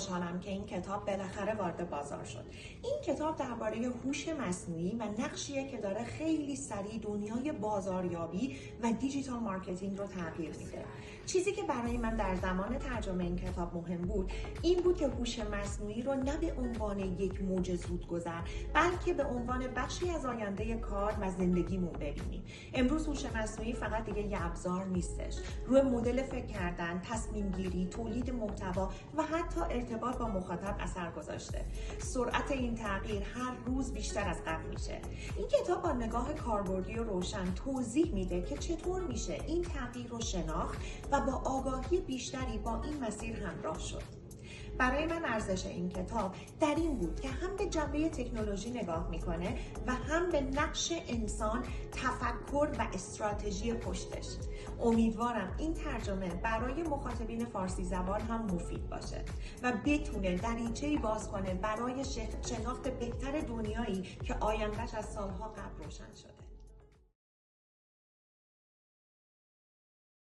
خوشحالم که این کتاب بالاخره وارد بازار شد. این کتاب درباره هوش مصنوعی و نقشیه که داره خیلی سریع دنیای بازاریابی و دیجیتال مارکتینگ رو تغییر میده. چیزی که برای من در زمان ترجمه این کتاب مهم بود این بود که هوش مصنوعی رو نه به عنوان یک موج زودگذر بلکه به عنوان بخشی از آینده کار و زندگیمون ببینیم. امروز هوش مصنوعی فقط دیگه یه ابزار نیستش. روی مدل فکر کردن، تصمیم گیری، تولید محتوا و حتی ارتباط با مخاطب اثر گذاشته. سرعت این تغییر هر روز بیشتر از قبل میشه. این کتاب با نگاه کاربردی و روشن توضیح میده که چطور میشه این تغییر رو شناخت و با آگاهی بیشتری با این مسیر همراه شد. برای من ارزش این کتاب در این بود که هم به جنبه تکنولوژی نگاه میکنه و هم به نقش انسان، تفکر و استراتژی پشتش. امیدوارم این ترجمه برای مخاطبین فارسی زبان هم مفید باشه و بتونه دریچه‌ای باز کنه برای شناخت بهتر دنیایی که آیندهش از سالها قبل روشن شده.